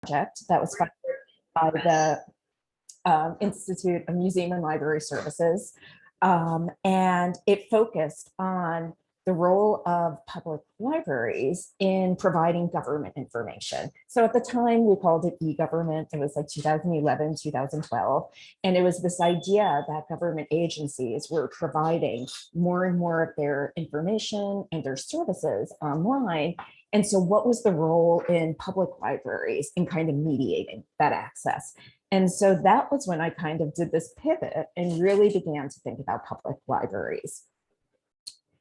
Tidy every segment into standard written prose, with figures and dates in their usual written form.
project that was funded by the Institute of Museum and Library Services. And it focused on the role of public libraries in providing government information. So at the time we called it e-government. It was like 2011, 2012. And it was this idea that government agencies were providing more and more of their information and their services online. And so what was the role in public libraries in kind of mediating that access? And so that was when I kind of did this pivot and really began to think about public libraries.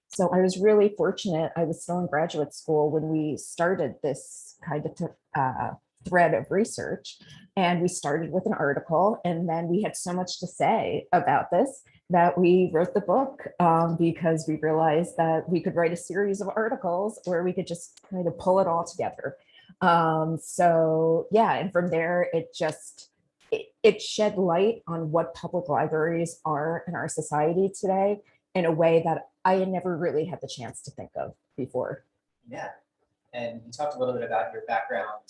So I was really fortunate. I was still in graduate school when we started this kind of thread of research. And we started with an article, and then we had so much to say about this that we wrote the book because we realized that we could write a series of articles or we could just kind of pull it all together. So yeah, and from there, it shed light on what public libraries are in our society today in a way that I had never really had the chance to think of before. Yeah, and you talked a little bit about your background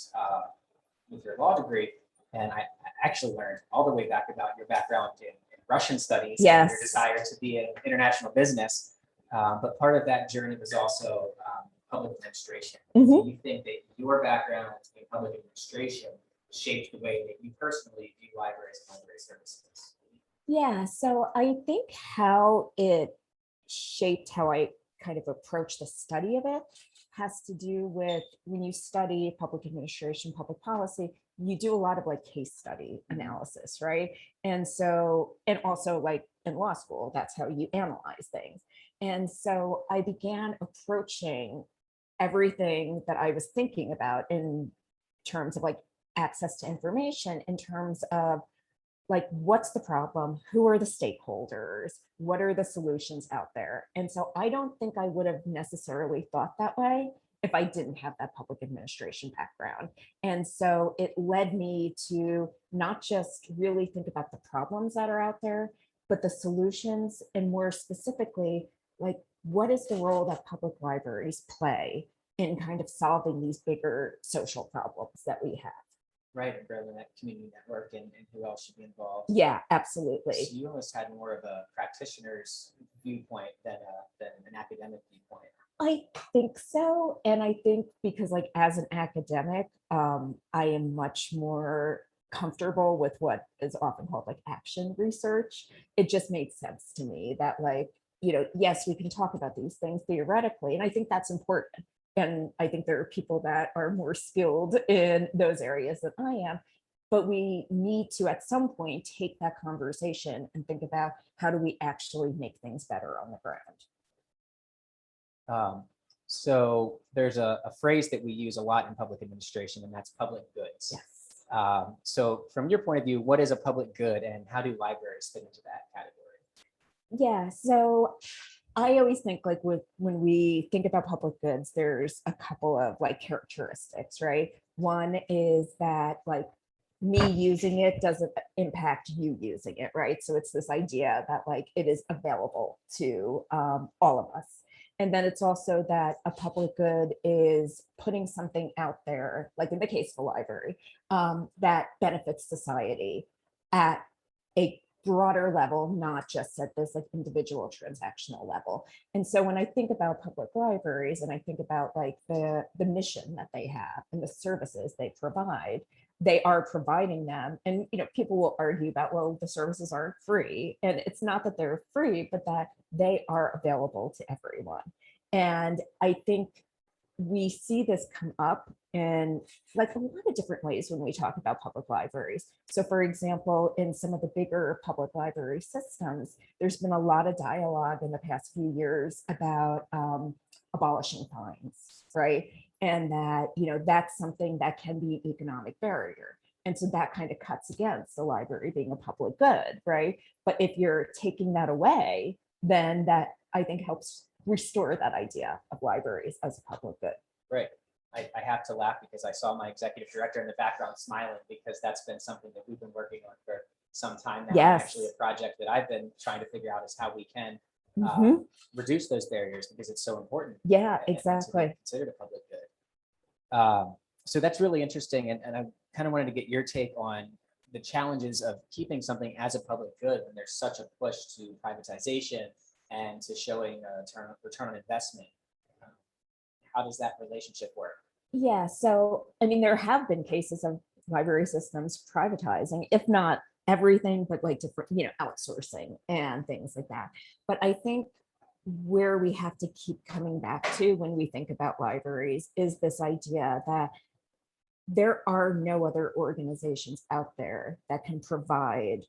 with your law degree, and I actually learned all the way back about your background in Russian studies and your desire to be in international business. But part of that journey was also public administration. Mm-hmm. Do you think that your background in public administration shaped the way that you personally view libraries and library services? Yeah, so I think how it shaped how I kind of approach the study of it has to do with when you study public administration, public policy, you do a lot of like case study analysis, right? And so, and also like in law school, that's how you analyze things. And so I began approaching everything that I was thinking about in terms of like access to information, in terms of like, what's the problem? Who are the stakeholders? What are the solutions out there? And so I don't think I would have necessarily thought that way if I didn't have that public administration background. And so it led me to not just really think about the problems that are out there, but the solutions, and more specifically, like, what is the role that public libraries play in kind of solving these bigger social problems that we have? Right, and growing that community network and who else should be involved. Yeah, absolutely. So you almost had more of a practitioner's viewpoint than an academic viewpoint. I think so. And I think because like as an academic, I am much more comfortable with what is often called like action research. It just made sense to me that like, you know, yes, we can talk about these things theoretically, and I think that's important. And I think there are people that are more skilled in those areas than I am, but we need to at some point take that conversation and think about how do we actually make things better on the ground. So there's a phrase that we use a lot in public administration, and that's public goods. Yes. So from your point of view, what is a public good and how do libraries fit into that category? Yeah, so I always think like when we think about public goods, there's a couple of like characteristics, right? One is that like me using it doesn't impact you using it, right? So it's this idea that like it is available to all of us. And then it's also that a public good is putting something out there, like in the case of a library, that benefits society at a broader level, not just at this like individual transactional level. And so when I think about public libraries and I think about like the mission that they have and the services they provide, they are providing them. And you know, people will argue about, well, the services aren't free. And it's not that they're free, but that they are available to everyone. And I think we see this come up in like a lot of different ways when we talk about public libraries. So for example, in some of the bigger public library systems, there's been a lot of dialogue in the past few years about abolishing fines, right? And that, you know, that's something that can be an economic barrier. And so that kind of cuts against the library being a public good, right? But if you're taking that away, then that I think helps restore that idea of libraries as a public good. Right. I have to laugh because I saw my executive director in the background smiling because that's been something that we've been working on for some time now. Yes. Actually, a project that I've been trying to figure out is how we can reduce those barriers because it's so important. Yeah, exactly. Considered a public good. So that's really interesting. And I'm kind of wanted to get your take on the challenges of keeping something as a public good when there's such a push to privatization and to showing a return on investment. How does that relationship work? Yeah, so I mean, there have been cases of library systems privatizing, if not everything, but like different, outsourcing and things like that. But I think where we have to keep coming back to when we think about libraries is this idea that there are no other organizations out there that can provide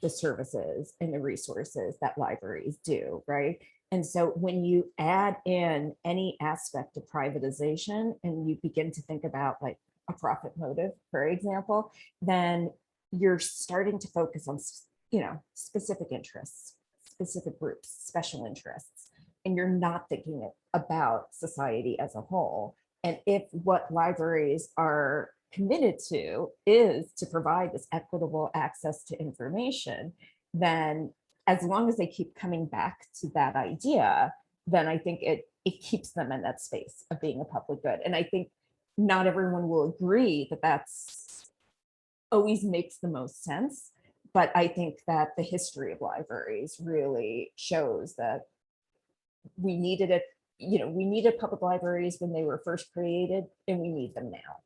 the services and the resources that libraries do, right? And so when you add in any aspect of privatization and you begin to think about like a profit motive, for example, then you're starting to focus on, specific interests, specific groups, special interests, and you're not thinking about society as a whole. And if what libraries are committed to is to provide this equitable access to information, then as long as they keep coming back to that idea, then I think it keeps them in that space of being a public good. And I think not everyone will agree that that's always makes the most sense, but I think that the history of libraries really shows that we needed it. We needed public libraries when they were first created, and we need them now.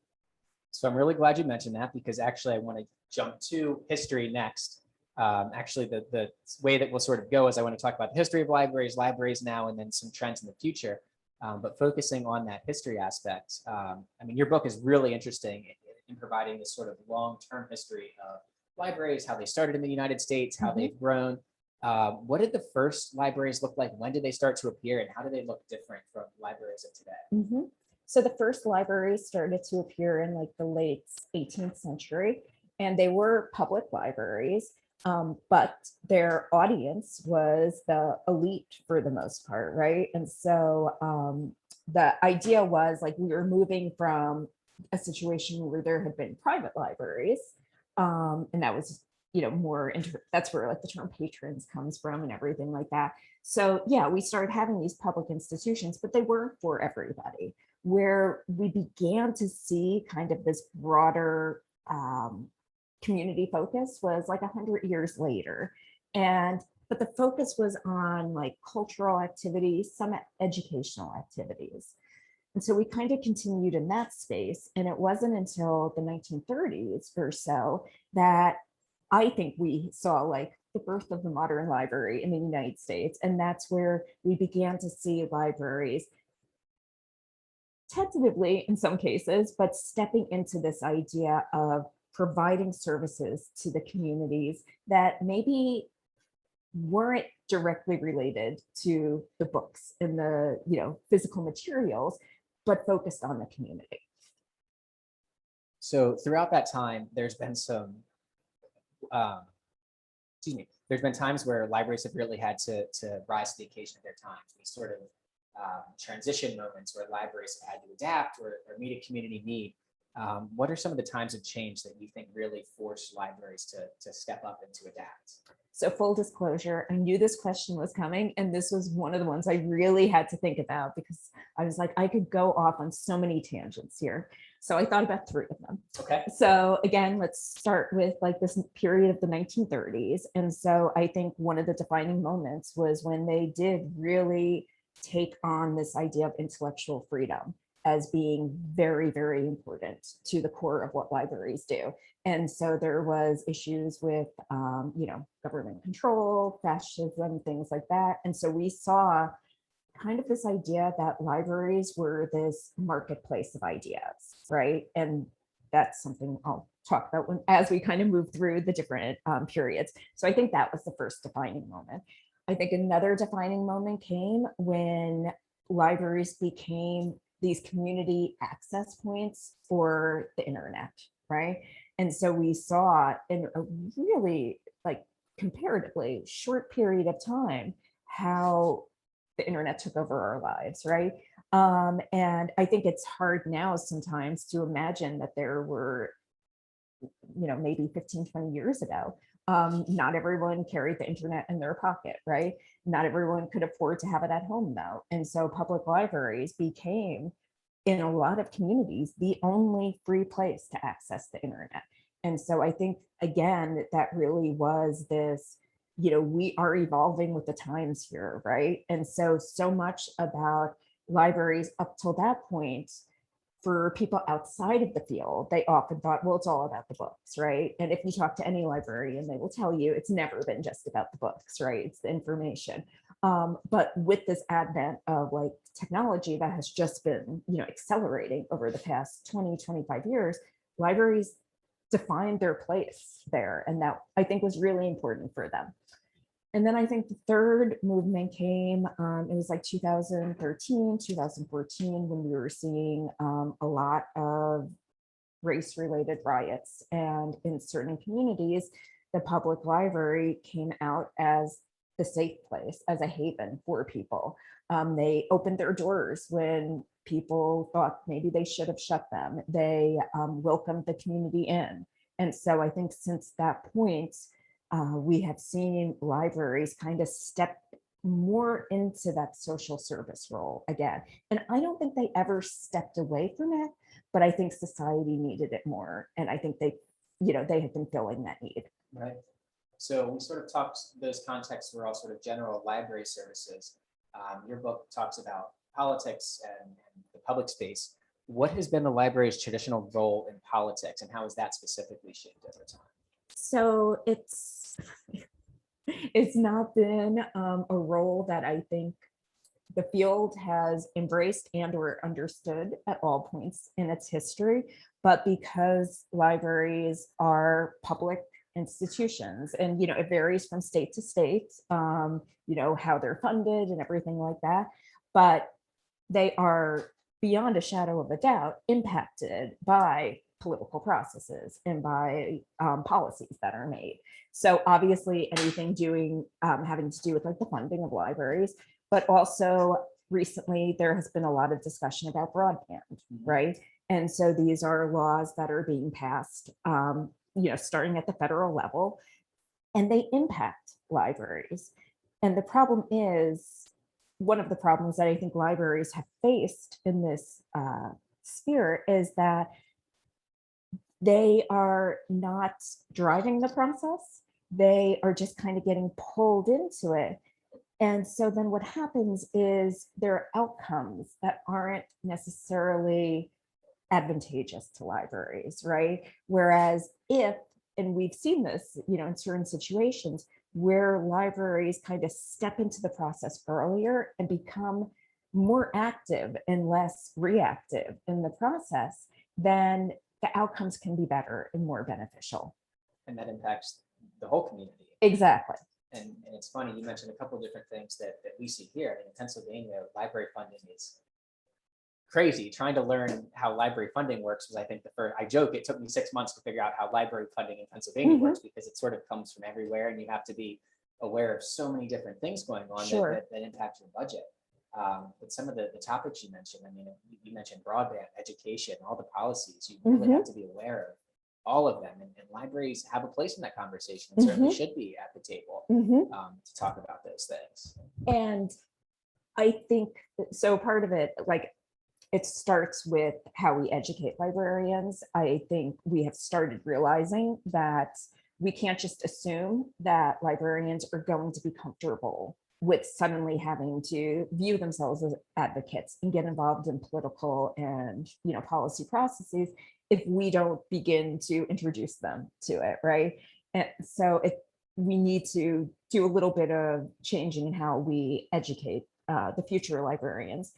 So I'm really glad you mentioned that, because actually I want to jump to history next. Actually, the way that we'll sort of go is I want to talk about the history of libraries now, and then some trends in the future. But focusing on that history aspect, I mean, your book is really interesting in providing this sort of long-term history of libraries, how they started in the United States, how they've grown. What did the first libraries look like? When did they start to appear, and how do they look different from libraries of today? So the first libraries started to appear in like the late 18th century, and they were public libraries, but their audience was the elite for the most part, right? And so the idea was like we were moving from a situation where there had been private libraries, and that was more that's where like the term patrons comes from and everything like that. So yeah, we started having these public institutions, but they weren't for everybody. Where we began to see kind of this broader community focus was like 100 years later. But the focus was on like cultural activities, some educational activities. And so we kind of continued in that space. And it wasn't until the 1930s or so that I think we saw like the birth of the modern library in the United States. And that's where we began to see libraries tentatively in some cases, but stepping into this idea of providing services to the communities that maybe weren't directly related to the books and the physical materials, but focused on the community. So throughout that time, there's been some, there's been times where libraries have really had to rise to the occasion of their times. These sort of transition moments where libraries have had to adapt or meet a community need. What are some of the times of change that you think really forced libraries to step up and to adapt? So full disclosure, I knew this question was coming, and this was one of the ones I really had to think about because I was like, I could go off on so many tangents here. So I thought about 3 of them. Okay. So again, let's start with like this period of the 1930s. And so I think one of the defining moments was when they did really take on this idea of intellectual freedom as being very, very important to the core of what libraries do. And so there was issues with, government control, fascism, things like that. And so we saw kind of this idea that libraries were this marketplace of ideas, right? And that's something I'll talk about as we kind of move through the different periods. So I think that was the first defining moment. I think another defining moment came when libraries became these community access points for the internet, right? And so we saw in a really like comparatively short period of time how the internet took over our lives, right? And I think it's hard now sometimes to imagine that there were, maybe 15, 20 years ago, not everyone carried the internet in their pocket, right? Not everyone could afford to have it at home though. And so public libraries became in a lot of communities, the only free place to access the internet. And so I think, again, that really was this, we are evolving with the times here, right? And so much about libraries up till that point, for people outside of the field, they often thought, well, it's all about the books, right? And if you talk to any librarian, they will tell you it's never been just about the books, right? It's the information. But with this advent of like technology that has just been, accelerating over the past 20, 25 years, libraries defined their place there. And that I think was really important for them. And then I think the third movement came, it was like 2013, 2014, when we were seeing a lot of race-related riots. And in certain communities, the public library came out as the safe place, as a haven for people. They opened their doors when people thought maybe they should have shut them. They welcomed the community in. And so I think since that point, we have seen libraries kind of step more into that social service role again. And I don't think they ever stepped away from it, but I think society needed it more. And I think they have been filling that need. Right. So we sort of talked, those contexts were all sort of general library services. Your book talks about politics and the public space. What has been the library's traditional role in politics, and how has that specifically shaped over time? So it's not been a role that I think the field has embraced and or understood at all points in its history, but because libraries are public institutions, and it varies from state to state, how they're funded and everything like that, but they are beyond a shadow of a doubt impacted by political processes and by policies that are made. So obviously anything having to do with like the funding of libraries, but also recently there has been a lot of discussion about broadband, right? And so these are laws that are being passed, starting at the federal level, and they impact libraries. And the problem is, one of the problems that I think libraries have faced in this sphere is that they are not driving the process. They are just kind of getting pulled into it. And so then what happens is there are outcomes that aren't necessarily advantageous to libraries, right? Whereas and we've seen this, in certain situations where libraries kind of step into the process earlier and become more active and less reactive in the process, then the outcomes can be better and more beneficial. And that impacts the whole community. Exactly. And it's funny, you mentioned a couple of different things that we see here. I mean, in Pennsylvania, library funding is crazy. Trying to learn how library funding works was, I think, I joke, it took me 6 months to figure out how library funding in Pennsylvania works, because it sort of comes from everywhere and you have to be aware of so many different things going on that impact your budget. But some of the topics you mentioned, I mean, you mentioned broadband, education, all the policies, you really have to be aware of all of them. And libraries have a place in that conversation and certainly should be at the table to talk about those things. And I think, so part of it, like, it starts with how we educate librarians. I think we have started realizing that we can't just assume that librarians are going to be comfortable with suddenly having to view themselves as advocates and get involved in political and policy processes if we don't begin to introduce them to it, right? And so we need to do a little bit of changing in how we educate the future librarians.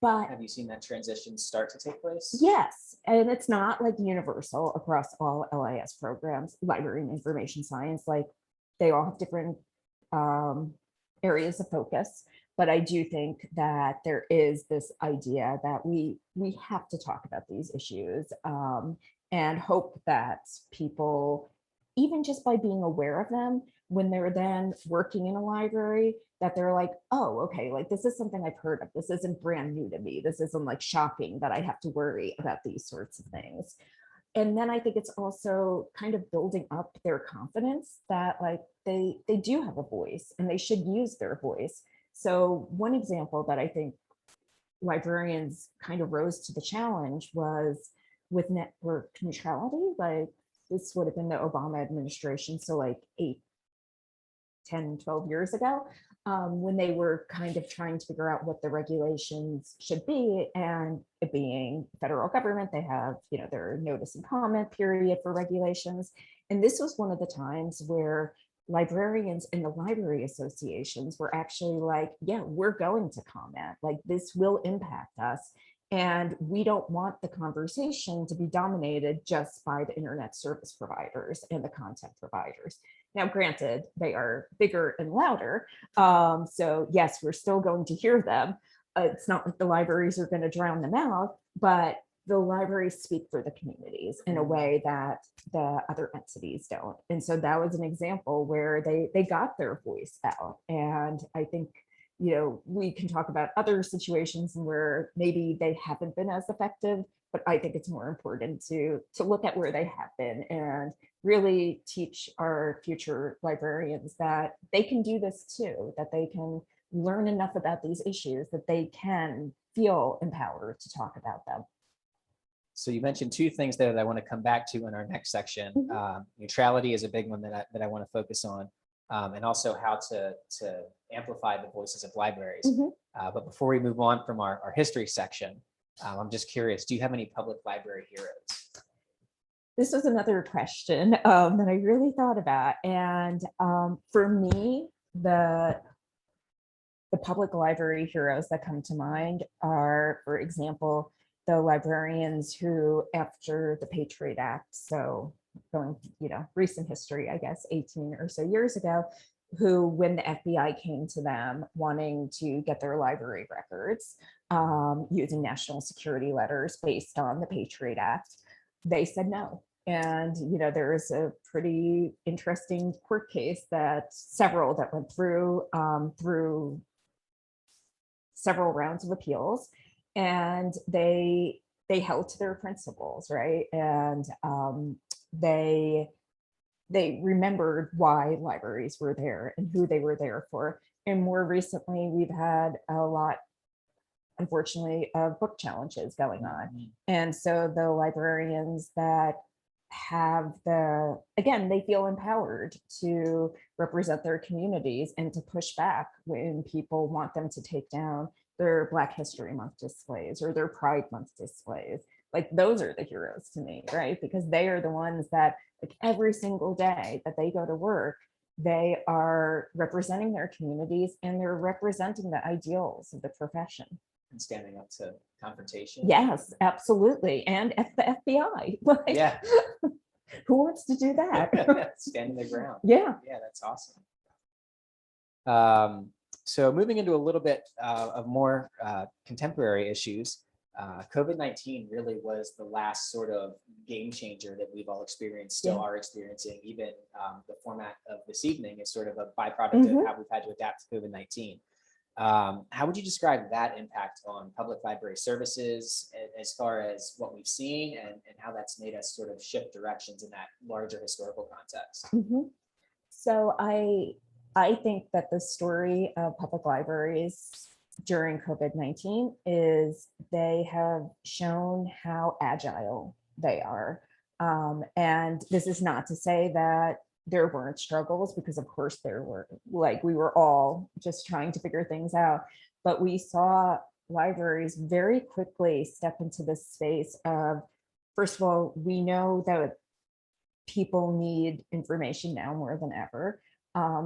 But have you seen that transition start to take place? Yes, and it's not like universal across all LIS programs, library and information science, like they all have different areas of focus. But I do think that there is this idea that we have to talk about these issues and hope that people, even just by being aware of them, when they're then working in a library, that they're like, oh, okay, like this is something I've heard of. This isn't brand new to me. This isn't like shocking that I have to worry about these sorts of things. And then I think it's also kind of building up their confidence that like they do have a voice and they should use their voice. So one example that I think librarians kind of rose to the challenge was with network neutrality. Like this would have been the Obama administration, so like 10, 12 years ago, when they were kind of trying to figure out what the regulations should be. And it being federal government, they have, their notice and comment period for regulations. And this was one of the times where librarians in the library associations were actually like, yeah, we're going to comment, like this will impact us. And we don't want the conversation to be dominated just by the internet service providers and the content providers. Now, granted, they are bigger and louder. So yes, we're still going to hear them. It's not like the libraries are going to drown them out, but the libraries speak for the communities in a way that the other entities don't. And so that was an example where they got their voice out. And I think, we can talk about other situations where maybe they haven't been as effective, but I think it's more important to look at where they have been and really teach our future librarians that they can do this too, that they can learn enough about these issues that they can feel empowered to talk about them. So you mentioned two things there that I want to come back to in our next section. Neutrality is a big one that I want to focus on, and also how to amplify the voices of libraries. But before we move on from our history section, I'm just curious, do you have any public library heroes? This was another question that I really thought about. And for me, the public library heroes that come to mind are, for example, the librarians who, after the Patriot Act, so going, recent history, I guess, 18 or so years ago, who, when the FBI came to them wanting to get their library records using national security letters based on the Patriot Act, they said no. And, there is a pretty interesting court case several that went through several rounds of appeals, and they held to their principles, right? And they remembered why libraries were there and who they were there for. And more recently, we've had a lot, unfortunately, of book challenges going on. And so the librarians that have they feel empowered to represent their communities and to push back when people want them to take down their Black History Month displays or their Pride Month displays. Like, those are the heroes to me, right? Because they are the ones that, like, every single day that they go to work, they are representing their communities and they're representing the ideals of the profession. And standing up to confrontation. Yes, absolutely. And the FBI. Like, yeah. Who wants to do that? Standing their ground. Yeah. Yeah, that's awesome. So moving into a little bit of more contemporary issues, COVID-19 really was the last sort of game changer that we've all experienced, still are experiencing. Even the format of this evening is sort of a byproduct of how we've had to adapt to COVID-19. How would you describe that impact on public library services as far as what we've seen and how that's made us sort of shift directions in that larger historical context? So I think that the story of public libraries during COVID-19 is they have shown how agile they are. And this is not to say that there weren't struggles, because of course there were. Like, we were all just trying to figure things out, but we saw libraries very quickly step into this space of, first of all, we know that people need information now more than ever.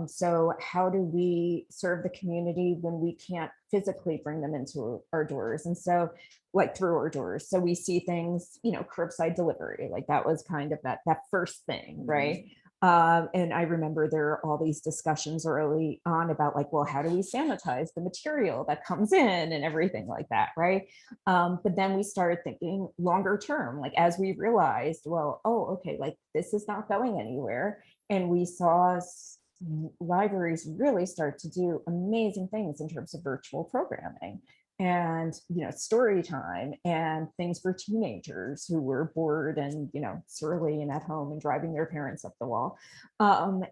So how do we serve the community when we can't physically bring them into our doors? And so, like, through our doors. So we see things, curbside delivery, like that was kind of that first thing, right? And I remember there are all these discussions early on about, like, well, how do we sanitize the material that comes in and everything like that, right? But then we started thinking longer term, like, as we realized, well, okay, like, this is not going anywhere. And we saw libraries really start to do amazing things in terms of virtual programming and story time and things for teenagers who were bored and surly and at home and driving their parents up the wall,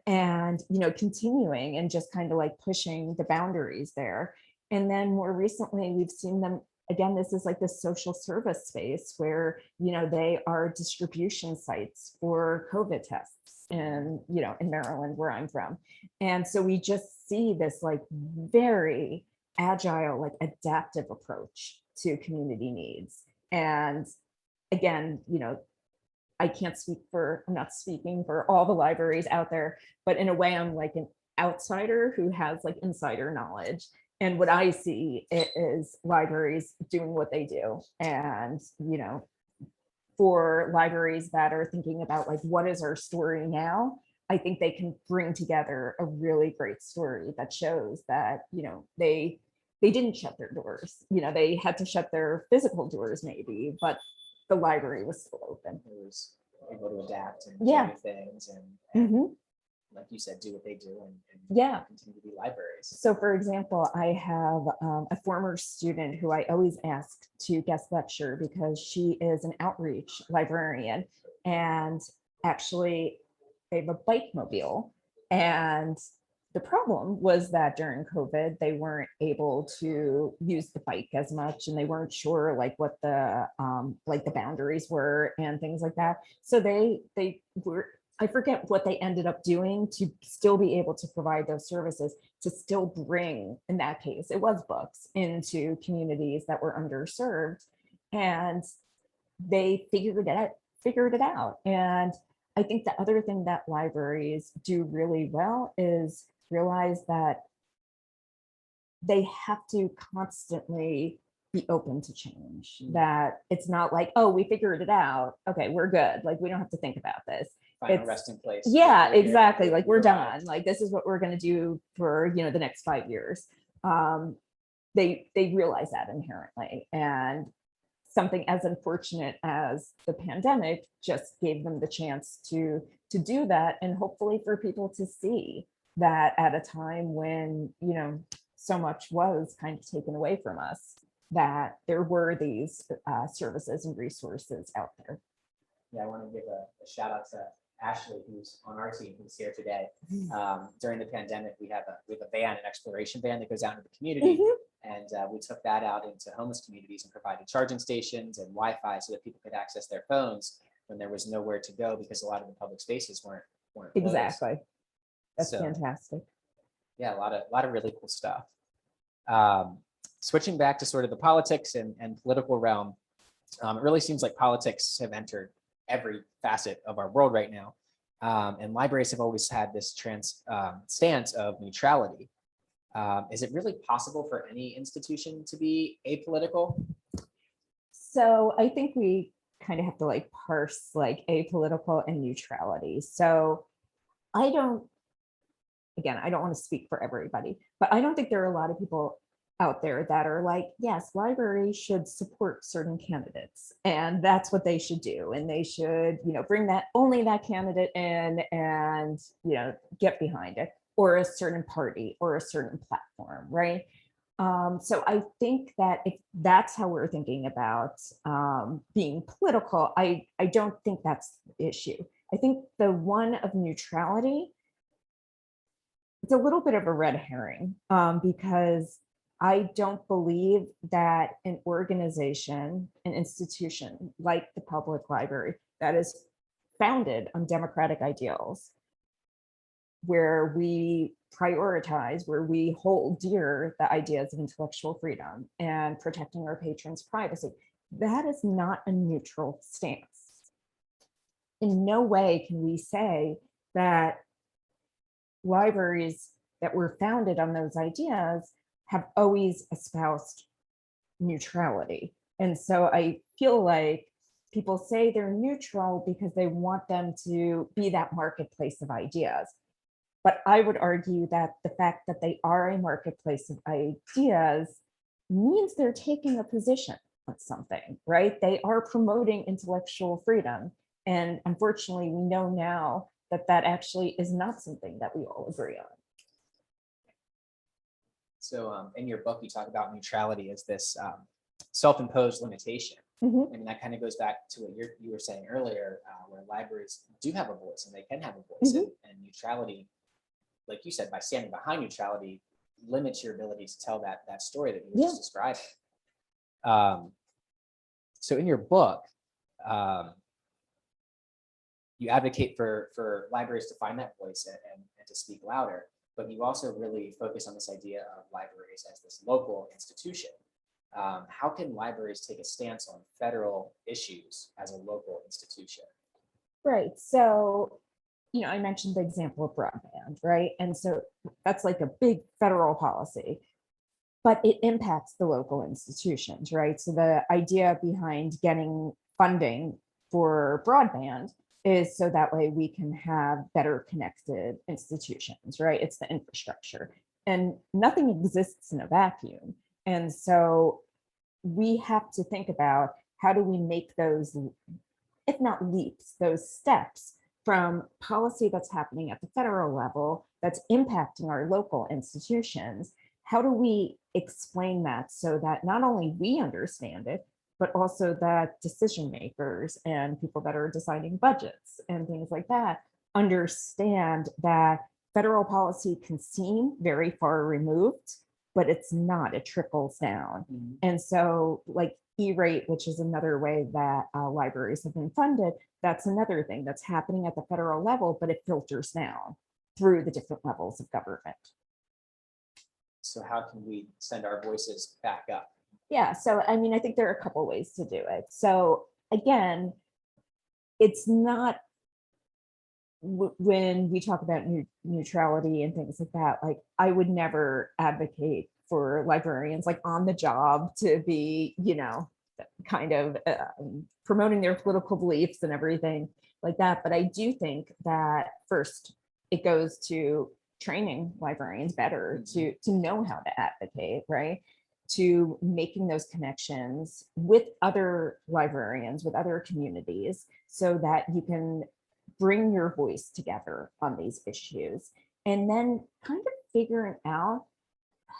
and continuing and just kind of like pushing the boundaries there. And then more recently we've seen them again, this is like this social service space where, they are distribution sites for COVID tests and, in Maryland, where I'm from. And so we just see this like very agile, like adaptive approach to community needs. And again, I'm not speaking for all the libraries out there, but in a way, I'm like an outsider who has like insider knowledge. And what I see is libraries doing what they do. And, for libraries that are thinking about like, what is our story now? I think they can bring together a really great story that shows that, they didn't shut their doors. They had to shut their physical doors maybe, but the library was still open. It was able to adapt and Yeah. do things and Mhm. like you said, do what they do and Yeah. continue to be libraries. So for example, I have a former student who I always ask to guest lecture because she is an outreach librarian, and actually they have a bike mobile. And the problem was that during COVID, they weren't able to use the bike as much, and they weren't sure like what the boundaries were and things like that. So they were, I forget what they ended up doing to still be able to provide those services, to still bring, in that case, it was books into communities that were underserved. And they figured it out. And I think the other thing that libraries do really well is realize that they have to constantly be open to change, that it's not like, oh, we figured it out. Okay, we're good. Like, we don't have to think about this. Find a It's- resting place. Yeah, We're here, exactly. Like, we're arrived. done. Like, this is what we're going to do for, the next 5 years. They realize that inherently. And something as unfortunate as the pandemic just gave them the chance to do that, and hopefully for people to see that at a time when, so much was kind of taken away from us, that there were these services and resources out there. Yeah, I want to give a shout out to Ashley, who's on our team, who's here today. During the pandemic, we have a van, an exploration van that goes out into the community. Mhm. And we took that out into homeless communities and provided charging stations and Wi-Fi so that people could access their phones when there was nowhere to go, because a lot of the public spaces weren't closed. Exactly. That's So, fantastic. yeah, a lot of really cool stuff. Switching back to sort of the politics and political realm, it really seems like politics have entered every facet of our world right now. And libraries have always had this stance of neutrality. Is it really possible for any institution to be apolitical? So I think we kind of have to like parse like apolitical and neutrality. So I don't want to speak for everybody, but I don't think there are a lot of people out there that are like, yes, libraries should support certain candidates and that's what they should do. And they should, bring only that candidate in and, get behind it, or a certain party or a certain platform, right? So I think that if that's how we're thinking about being political, I don't think that's the issue. I think the one of neutrality, it's a little bit of a red herring, because I don't believe that an organization, an institution like the public library that is founded on democratic ideals, where we prioritize, where we hold dear the ideas of intellectual freedom and protecting our patrons' privacy, that is not a neutral stance. In no way can we say that libraries that were founded on those ideas have always espoused neutrality. And so I feel like people say they're neutral because they want them to be that marketplace of ideas. But I would argue that the fact that they are a marketplace of ideas means they're taking a position on something, right? They are promoting intellectual freedom. And unfortunately, we know now that that actually is not something that we all agree on. So in your book, you talk about neutrality as this self-imposed limitation. Mhm. And that kind of goes back to what you were saying earlier, where libraries do have a voice and they can have a voice. And neutrality, like you said, by standing behind neutrality, limits your ability to tell that story that you were just describing. So in your book, you advocate for libraries to find that voice and to speak louder, but you also really focus on this idea of libraries as this local institution. How can libraries take a stance on federal issues as a local institution? Right. So, I mentioned the example of broadband, right? And so that's like a big federal policy, but it impacts the local institutions, right? So the idea behind getting funding for broadband is so that way we can have better connected institutions, right? It's the infrastructure, and nothing exists in a vacuum. And so we have to think about how do we make those, if not leaps, those steps from policy that's happening at the federal level that's impacting our local institutions. How do we explain that so that not only we understand it, but also that decision makers and people that are deciding budgets and things like that understand that federal policy can seem very far removed, but it's not, it trickles down. Mhm. And so like E-rate, which is another way that libraries have been funded, that's another thing that's happening at the federal level, but it filters down through the different levels of government. So how can we send our voices back up? Yeah, so I mean, I think there are a couple ways to do it. So again, it's not when we talk about neutrality and things like that, like I would never advocate for librarians like on the job to be, kind of promoting their political beliefs and everything like that. But I do think that first it goes to training librarians better to know how to advocate, right? To making those connections with other librarians, with other communities, so that you can bring your voice together on these issues, and then kind of figuring out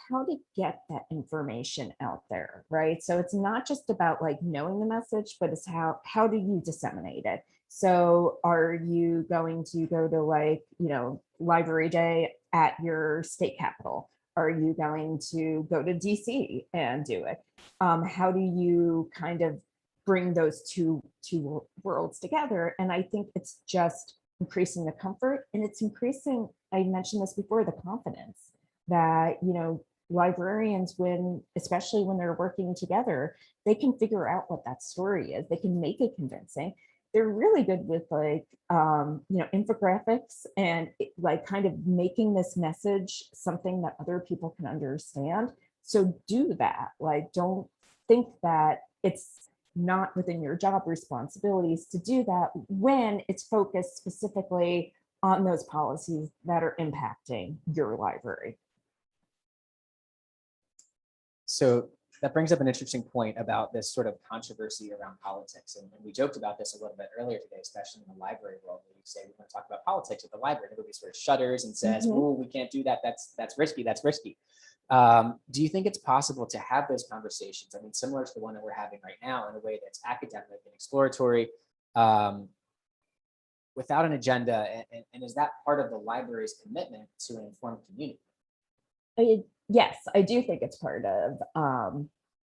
how to get that information out there, right? So it's not just about like knowing the message, but it's how do you disseminate it? So are you going to go to like, library day at your state capitol? Are you going to go to DC and do it? How do you kind of bring those two worlds together? And I think it's just increasing the comfort, and it's increasing, I mentioned this before, the confidence that, librarians, especially when they're working together, they can figure out what that story is. They can make it convincing. They're really good with like, infographics and like kind of making this message something that other people can understand. So do that. Like, don't think that it's not within your job responsibilities to do that when it's focused specifically on those policies that are impacting your library. So that brings up an interesting point about this sort of controversy around politics. And we joked about this a little bit earlier today, especially in the library world, where you say we want to talk about politics at the library. Everybody sort of shudders and says, "Oh, we can't do that. That's risky. That's risky." Do you think it's possible to have those conversations? I mean, similar to the one that we're having right now, in a way that's academic and exploratory, without an agenda? And is that part of the library's commitment to an informed community? Yes, I do think it's part of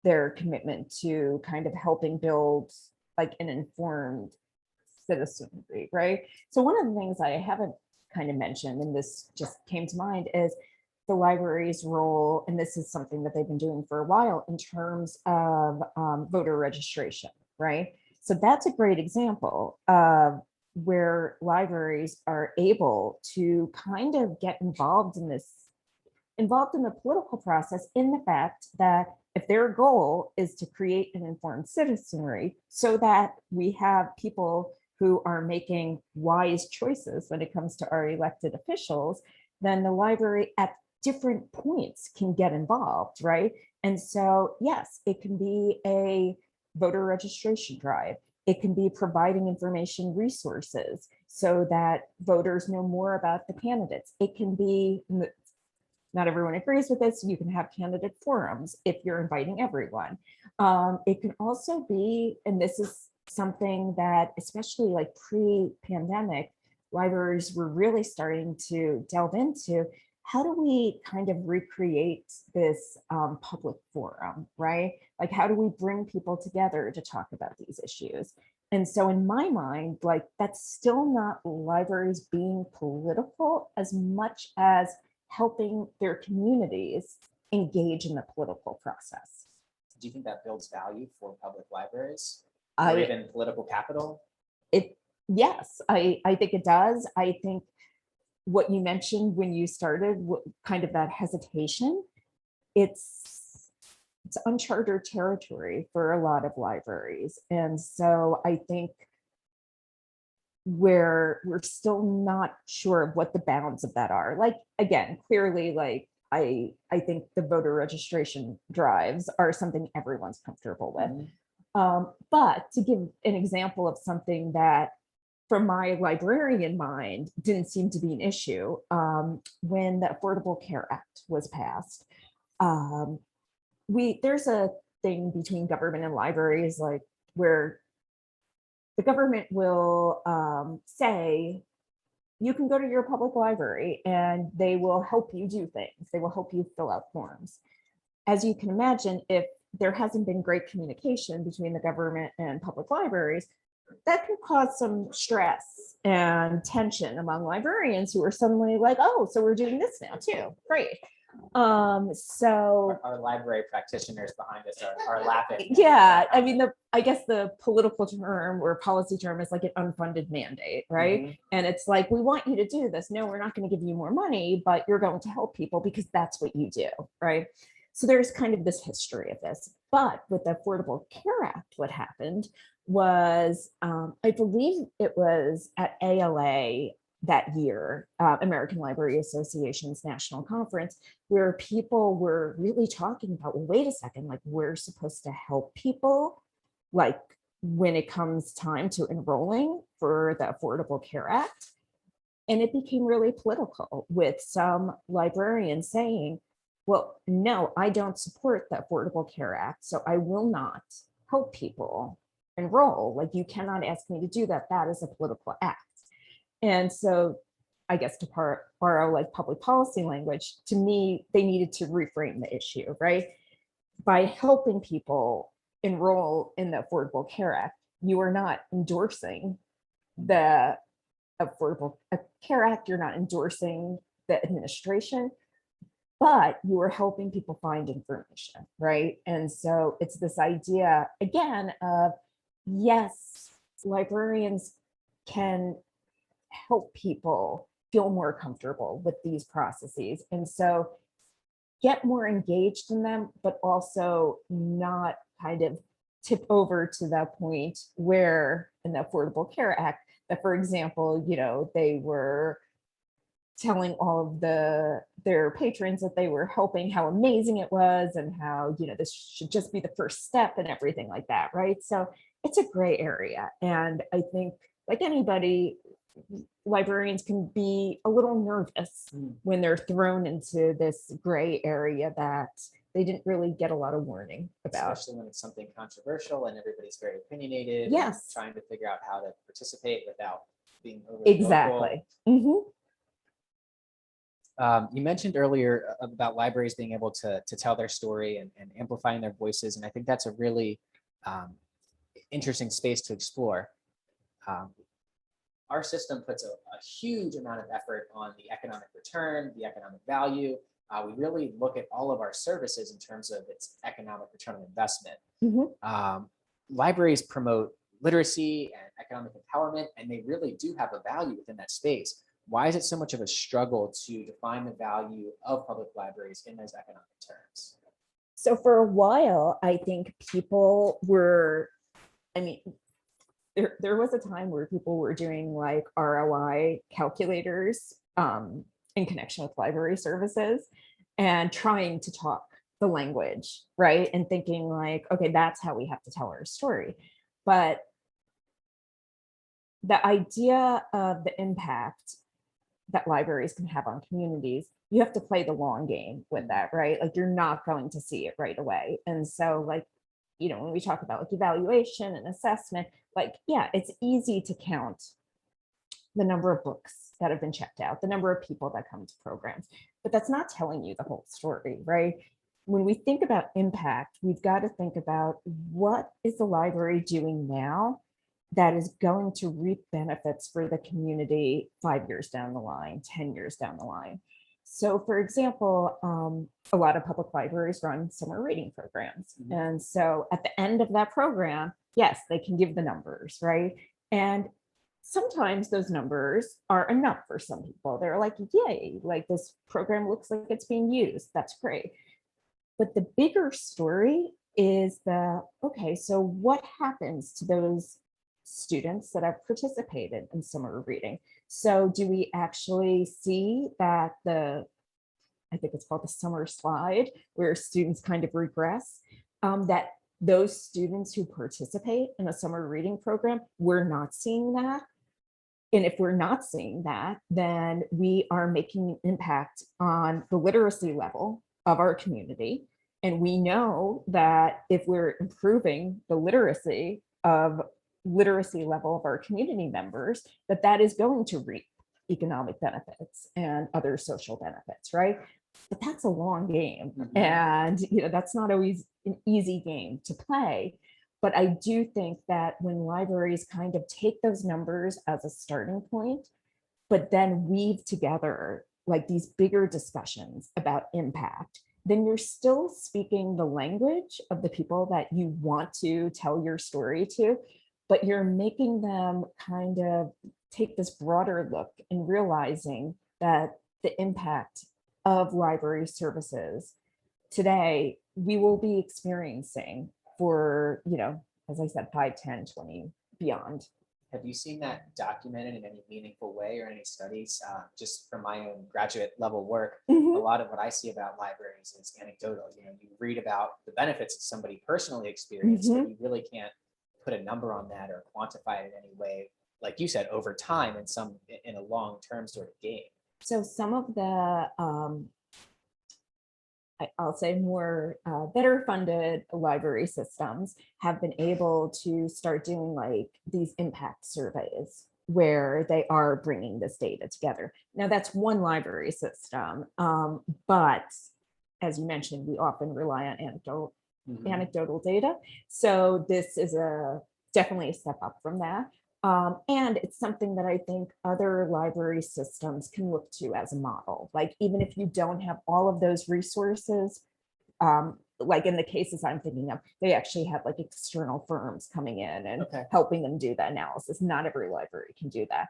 their commitment to kind of helping build like an informed citizenry, right? So one of the things I haven't kind of mentioned, and this just came to mind, is the library's role, and this is something that they've been doing for a while in terms of voter registration, right? So that's a great example of where libraries are able to kind of get involved in the political process, in the fact that if their goal is to create an informed citizenry so that we have people who are making wise choices when it comes to our elected officials, then the library at different points can get involved, right? And so, yes, it can be a voter registration drive. It can be providing information resources so that voters know more about the candidates. It can be, not everyone agrees with this, you can have candidate forums if you're inviting everyone. It can also be, and this is something that, especially like pre-pandemic, libraries were really starting to delve into, how do we kind of recreate this public forum, right? Like, how do we bring people together to talk about these issues? And so in my mind, like, that's still not libraries being political as much as helping their communities engage in the political process. Do you think that builds value for public libraries or I, even political capital? yes, I think it does. I think what you mentioned when you started, kind of that hesitation, it's uncharted territory for a lot of libraries. And so I think we're still not sure of what the bounds of that are. Like, again, clearly, like, I think the voter registration drives are something everyone's comfortable with. But to give an example of something that, from my librarian mind, didn't seem to be an issue, when the Affordable Care Act was passed, there's a thing between government and libraries, like, where the government will say, you can go to your public library and they will help you do things. They will help you fill out forms. As you can imagine, if there hasn't been great communication between the government and public libraries, that can cause some stress and tension among librarians who are suddenly like, oh, so we're doing this now too. Great. So our library practitioners behind us are laughing. yeah, I mean, I guess the political term or policy term is like an unfunded mandate, right? And it's like, we want you to do this. No, we're not going to give you more money, but you're going to help people because that's what you do, right? So there's kind of this history of this. But with the Affordable Care Act, what happened was, I believe it was at ALA that year, American Library Association's national conference, where people were really talking about, well, wait a second, like, we're supposed to help people, like, when it comes time to enrolling for the Affordable Care Act. And it became really political, with some librarians saying, well, no, I don't support the Affordable Care Act, so I will not help people enroll. Like, you cannot ask me to do that. That is a political act. And so, I guess, to borrow like public policy language, to me, they needed to reframe the issue, right? By helping people enroll in the Affordable Care Act, you are not endorsing the Affordable Care Act, you're not endorsing the administration, but you are helping people find information, right? And so it's this idea, again, of, yes, librarians can help people feel more comfortable with these processes. And so get more engaged in them, but also not kind of tip over to that point where in the Affordable Care Act, that, for example, they were telling all of their patrons that they were helping, how amazing it was, and how, this should just be the first step and everything like that, right? So it's a gray area. And I think, like anybody, librarians can be a little nervous when they're thrown into this gray area that they didn't really get a lot of warning about. Especially when it's something controversial and everybody's very opinionated. Yes. Trying to figure out how to participate without being overly exactly. You mentioned earlier about libraries being able to tell their story and amplifying their voices. And I think that's a really interesting space to explore. Our system puts a huge amount of effort on the economic return, the economic value. We really look at all of our services in terms of its economic return on investment. Libraries promote literacy and economic empowerment, and they really do have a value within that space. Why is it so much of a struggle to define the value of public libraries in those economic terms? So for a while, I think people were, there was a time where people were doing like ROI calculators in connection with library services and trying to talk the language, right? And thinking like, okay, that's how we have to tell our story. But the idea of the impact that libraries can have on communities, you have to play the long game with that, right? Like, you're not going to see it right away. And so, like, when we talk about like evaluation and assessment, like, yeah, it's easy to count the number of books that have been checked out, the number of people that come to programs, but that's not telling you the whole story, right? When we think about impact, we've got to think about what is the library doing now that is going to reap benefits for the community 5 years down the line, 10 years down the line. So for example, a lot of public libraries run summer reading programs. And so at the end of that program, yes, they can give the numbers, right? And sometimes those numbers are enough for some people. They're like, yay, like this program looks like it's being used. That's great. But the bigger story is okay, so what happens to those students that have participated in summer reading? So do we actually see that I think it's called the summer slide, where students kind of regress, that those students who participate in a summer reading program, we're not seeing that. And if we're not seeing that, then we are making an impact on the literacy level of our community. And we know that if we're improving the literacy level of our community members, that is going to reap economic benefits and other social benefits, right? But that's a long game. And that's not always an easy game to play. But I do think that when libraries kind of take those numbers as a starting point, but then weave together like these bigger discussions about impact, then you're still speaking the language of the people that you want to tell your story to, but you're making them kind of take this broader look and realizing that the impact of library services today, we will be experiencing for, as I said, 5, 10, 20, beyond. Have you seen that documented in any meaningful way or any studies? Just from my own graduate level work, a lot of what I see about libraries is anecdotal. You read about the benefits that somebody personally experienced, but you really can't put a number on that or quantify it in any way, like you said, over time in a long-term sort of game. So some of the I'll say more better funded library systems have been able to start doing like these impact surveys where they are bringing this data together. Now that's one library system, but as you mentioned, we often rely on anecdotal data. So this is definitely a step up from that. And it's something that I think other library systems can look to as a model. Like even if you don't have all of those resources, like in the cases I'm thinking of, they actually have like external firms coming in and helping them do that analysis. Not every library can do that.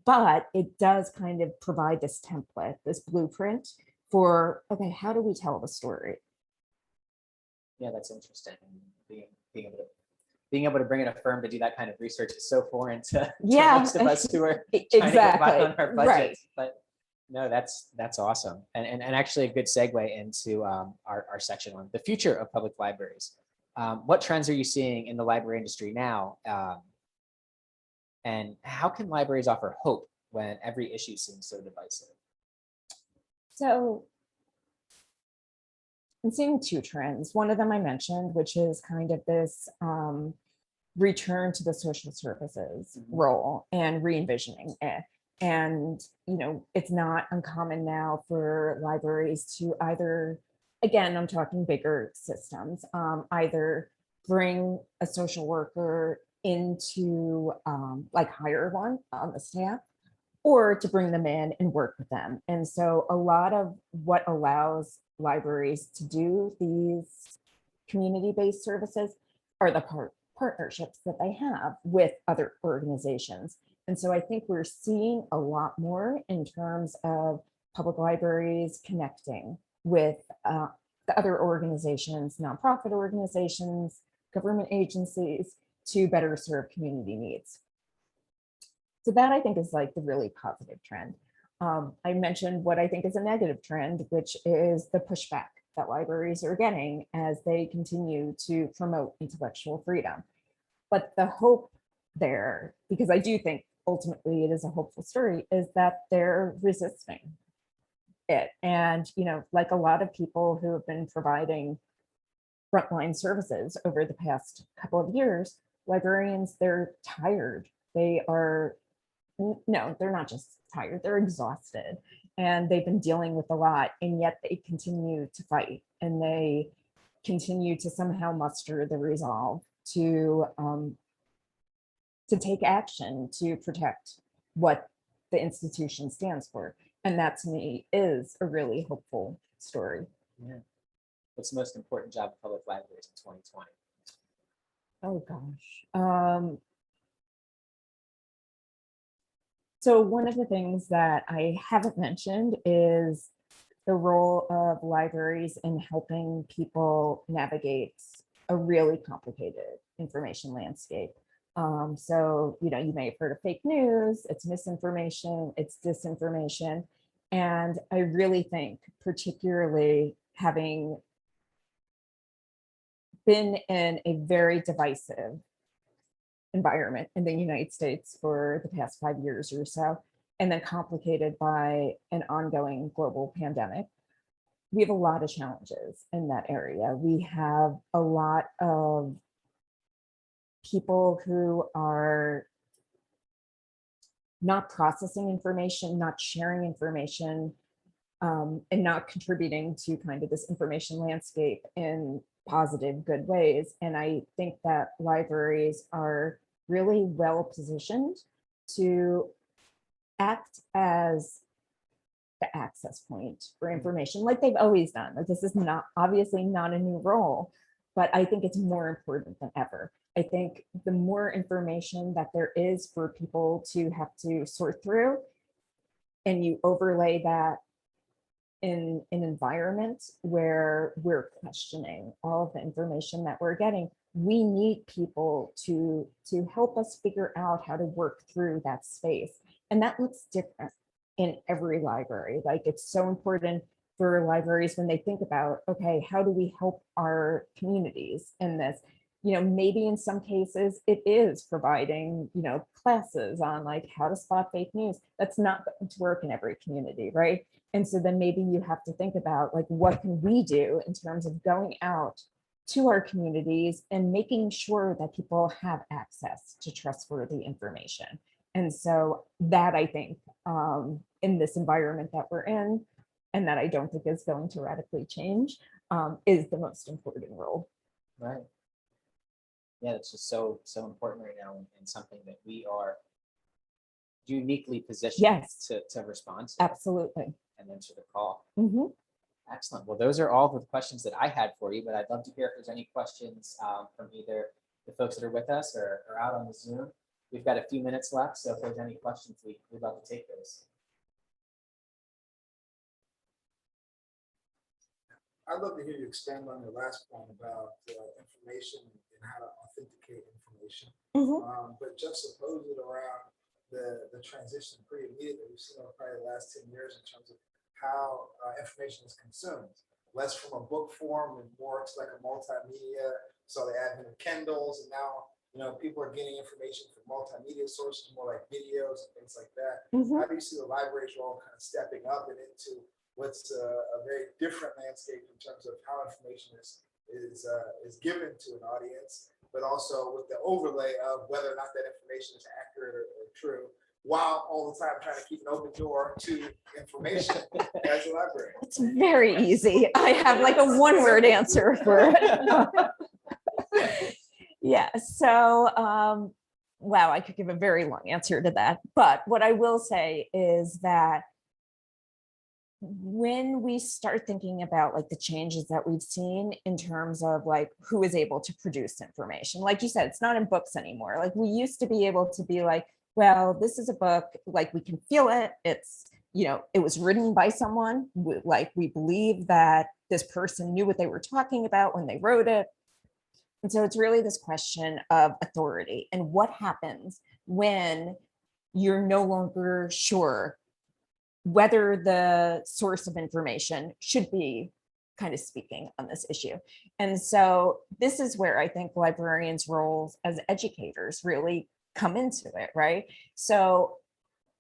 But it does kind of provide this template, this blueprint for, okay, how do we tell the story? Yeah, that's interesting. Being able to bring in a firm to do that kind of research is so foreign to most of us who are trying to get by on our budgets. Right. But no, that's awesome. And actually a good segue into our section on the future of public libraries. What trends are you seeing in the library industry now? And how can libraries offer hope when every issue seems so divisive? So I'm seeing two trends. One of them I mentioned, which is kind of this return to the social services role and re-envisioning it. And, it's not uncommon now for libraries to either, again, I'm talking bigger systems, either bring a social worker into like hire one on the staff, or to bring them in and work with them. And so a lot of what allows libraries to do these community-based services are the partnerships that they have with other organizations. And so I think we're seeing a lot more in terms of public libraries connecting with the other organizations, nonprofit organizations, government agencies to better serve community needs. So that I think is like the really positive trend. I mentioned what I think is a negative trend, which is the pushback that libraries are getting as they continue to promote intellectual freedom. But the hope there, because I do think ultimately it is a hopeful story, is that they're resisting it. And, like a lot of people who have been providing frontline services over the past couple of years, librarians, they're tired. They are no, they're not just tired, they're exhausted, and they've been dealing with a lot, and yet they continue to fight, and they continue to somehow muster the resolve to take action to protect what the institution stands for. And that to me is a really hopeful story. Yeah. What's the most important job of public libraries in 2020? Oh gosh. So one of the things that I haven't mentioned is the role of libraries in helping people navigate a really complicated information landscape. So, you may have heard of fake news, it's misinformation, it's disinformation. And I really think, particularly having been in a very divisive environment in the United States for the past 5 years or so, and then complicated by an ongoing global pandemic, we have a lot of challenges in that area. We have a lot of people who are not processing information, not sharing information, and not contributing to kind of this information landscape in positive, good ways. And I think that libraries are really well positioned to act as the access point for information, like they've always done. Like, this is not obviously not a new role, but I think it's more important than ever. I think the more information that there is for people to have to sort through, and you overlay that in an environment where we're questioning all of the information that we're getting, we need people to help us figure out how to work through that space. And that looks different in every library. Like, it's so important for libraries when they think about, okay, how do we help our communities in this? Maybe in some cases it is providing, classes on like how to spot fake news. That's not going to work in every community, right? And so then maybe you have to think about, like, what can we do in terms of going out to our communities and making sure that people have access to trustworthy information. And so that, I think, in this environment that we're in, and that I don't think is going to radically change, is the most important role. Right. Yeah, it's just so important right now, and something that we are uniquely positioned Yes, to respond to absolutely. and answer the call. Mm-hmm. Excellent. Well, those are all the questions that I had for you, but I'd love to hear if there's any questions from either the folks that are with us or out on the Zoom. We've got a few minutes left, so if there's any questions, we'd love to take those. I'd love to hear you expand on your last point about information and how to authenticate information. Mm-hmm. But juxtapose it around the transition pretty immediately we've seen over probably the last 10 years in terms of how information is consumed. Less from a book form and more to like a multimedia. So the advent of Kindles, and now people are getting information from multimedia sources, more like videos and things like that. Mm-hmm. How do you see the library's role kind of stepping up and into what's a very different landscape in terms of how information is given to an audience, but also with the overlay of whether or not that information is accurate or true, while all the time trying to keep an open door to information as a library? It's very easy. I have like a one-word answer for it. Yeah. So, wow, I could give a very long answer to that. But what I will say is that when we start thinking about like the changes that we've seen in terms of like who is able to produce information, like you said, it's not in books anymore. Like, we used to be able to be like, well, this is a book, like we can feel it. It's, it was written by someone, like we believe that this person knew what they were talking about when they wrote it. And so it's really this question of authority and what happens when you're no longer sure whether the source of information should be kind of speaking on this issue. And so this is where I think librarians' roles as educators really come into it, right? So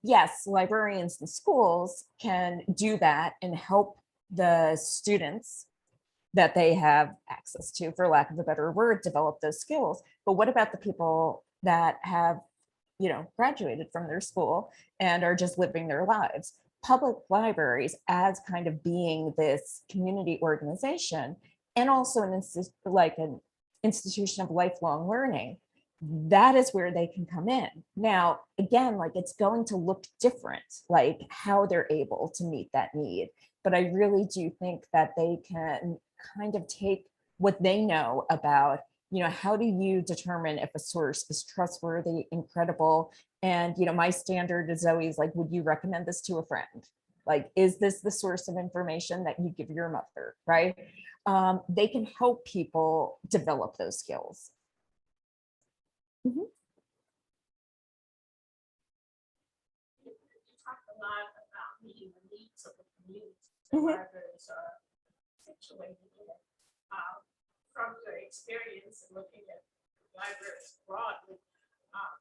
yes, librarians in schools can do that and help the students that they have access to, for lack of a better word, develop those skills. But what about the people that have graduated from their school and are just living their lives. Public libraries, as kind of being this community organization and also an institution of lifelong learning, that is where they can come in. Now, again, like it's going to look different, like how they're able to meet that need. But I really do think that they can kind of take what they know about, how do you determine if a source is trustworthy, incredible? And, my standard is always like, would you recommend this to a friend? Like, is this the source of information that you give your mother, right? They can help people develop those skills. You talked a lot about meeting the needs of the community that libraries are situated in. From your experience in looking at libraries broadly,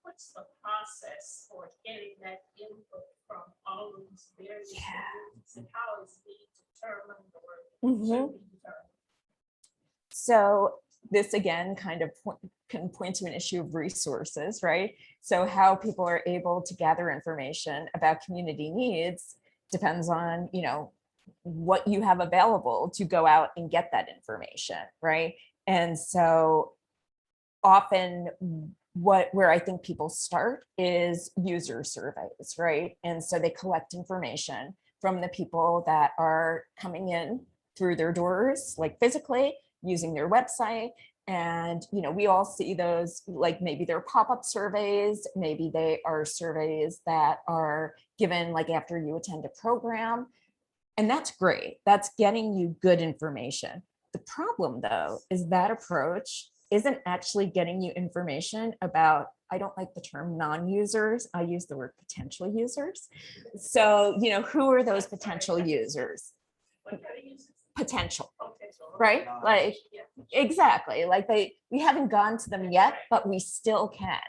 what's the process for getting that input from all of these various communities, and how is need determined or should be determined? So this again kind of can point to an issue of resources, right? So how people are able to gather information about community needs depends on, what you have available to go out and get that information, right? And so often where I think people start is user surveys, right? And so they collect information from the people that are coming in through their doors, like physically, using their website. And, we all see those, like maybe they're pop-up surveys, maybe they are surveys that are given like after you attend a program. And that's great. That's getting you good information. The problem though, is that approach isn't actually getting you information about, I don't like the term non-users, I use the word potential users. So, who are those potential users? Potential, right? Like, exactly, like we haven't gone to them yet, but we still can.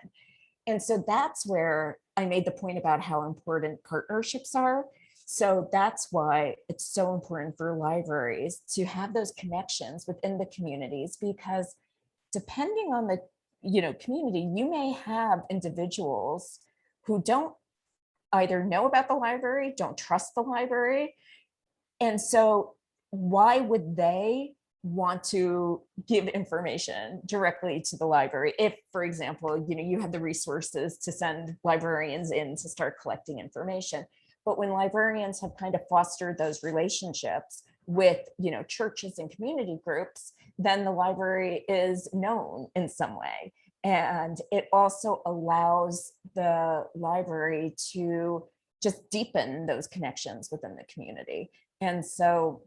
And so that's where I made the point about how important partnerships are. So that's why it's so important for libraries to have those connections within the communities, because depending on the community, you may have individuals who don't either know about the library, don't trust the library. And so why would they want to give information directly to the library if, for example, you have the resources to send librarians in to start collecting information? But when librarians have kind of fostered those relationships with churches and community groups, then the library is known in some way. And it also allows the library to just deepen those connections within the community. And so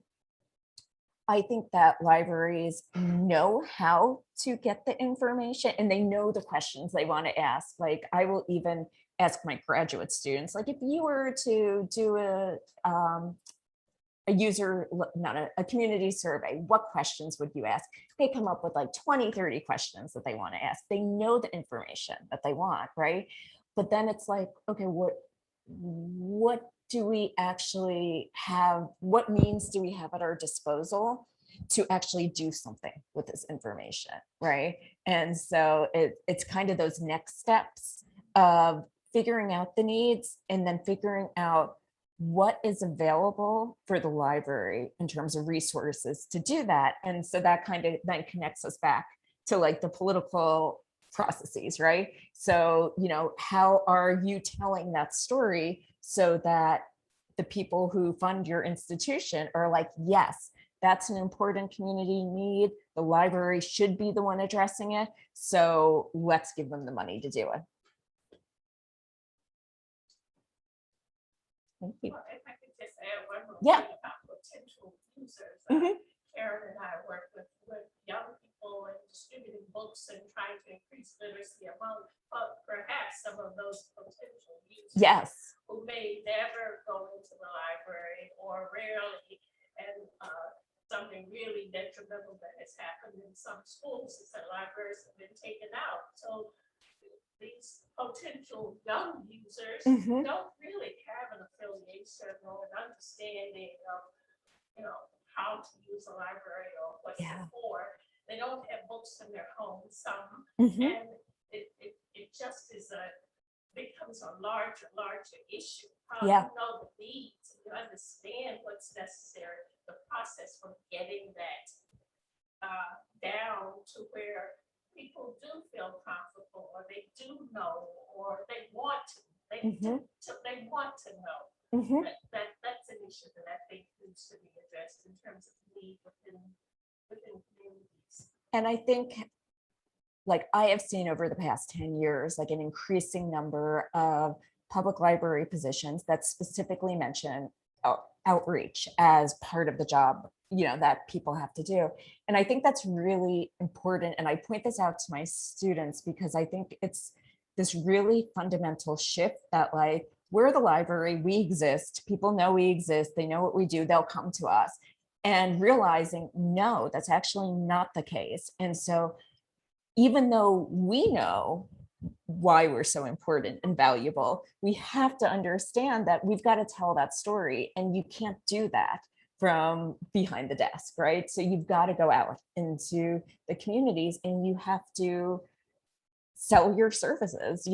I think that libraries know how to get the information and they know the questions they want to ask. Like I will even ask my graduate students, like if you were to do a community survey, what questions would you ask? They come up with like 20, 30 questions that they want to ask. They know the information that they want, right? But then it's like, okay, what do we actually have? What means do we have at our disposal to actually do something with this information, right? And so it's kind of those next steps of figuring out the needs and then figuring out what is available for the library in terms of resources to do that. And so that kind of then connects us back to like the political processes, right? So, how are you telling that story so that the people who fund your institution are like, yes, that's an important community need. The library should be the one addressing it. So let's give them the money to do it. Thank you. Well, if I could just add one more Yeah. thing about potential users. Mhm. Karen and I work with young people and distributing books and trying to increase literacy among perhaps some of those potential users. Yes. Who may never go into the library or rarely, and something really detrimental that has happened in some schools is that libraries have been taken out. So these potential young users don't really have an affiliation or an understanding of, how to use a library or what's it for. They don't have books in their homes, some, and it just is becomes a larger issue. How Yeah. you know the needs, you understand what's necessary, the process for getting that down to where people do feel comfortable, or they do know, or they want to. They want to know. Mhm. That's an issue that I think needs to be addressed in terms of need within communities. And I think, like, I have seen over the past 10 years, like an increasing number of public library positions that specifically mention outreach as part of the job, that people have to do. And I think that's really important. And I point this out to my students because I think it's this really fundamental shift that, like, we're the library, we exist, people know we exist, they know what we do, they'll come to us. And realizing, no, that's actually not the case. And so even though we know why we're so important and valuable, we have to understand that we've got to tell that story, and you can't do that from behind the desk, right? So you've got to go out into the communities and you have to sell your services.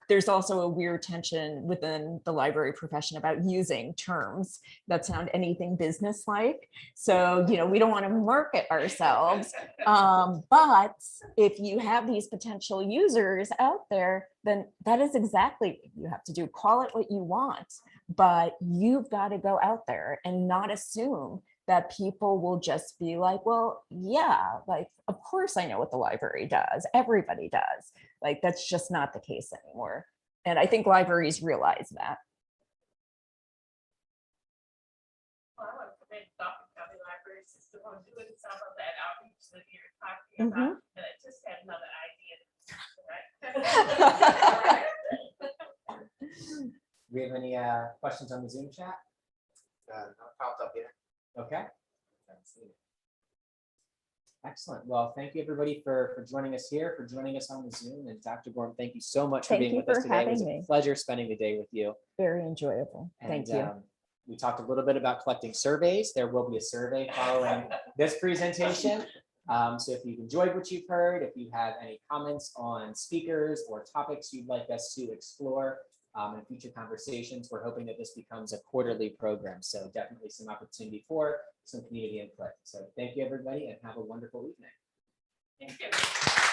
There's also a weird tension within the library profession about using terms that sound anything business-like. So, we don't want to market ourselves. But if you have these potential users out there, then that is exactly what you have to do. Call it what you want, but you've got to go out there and not assume that people will just be like, well, yeah, like, of course I know what the library does. Everybody does. Like, that's just not the case anymore. And I think libraries realize that. Well, I want to commend Dauphin County Library System on doing some of that outreach that you're talking about. And I just had another idea. Do we have any questions on the Zoom chat? Not popped up yet. Okay. Excellent. Well, thank you everybody for joining us here, for joining us on the Zoom. And Dr. Gorham, thank you so much for Thank being you with us for today. It was having a me. pleasure spending the day with you. Very enjoyable. Thank you. We talked a little bit about collecting surveys. There will be a survey following this presentation. So if you've enjoyed what you've heard, if you have any comments on speakers or topics you'd like us to explore in future conversations, we're hoping that this becomes a quarterly program. So definitely some opportunity for some community input. So thank you everybody and have a wonderful evening. Thank you.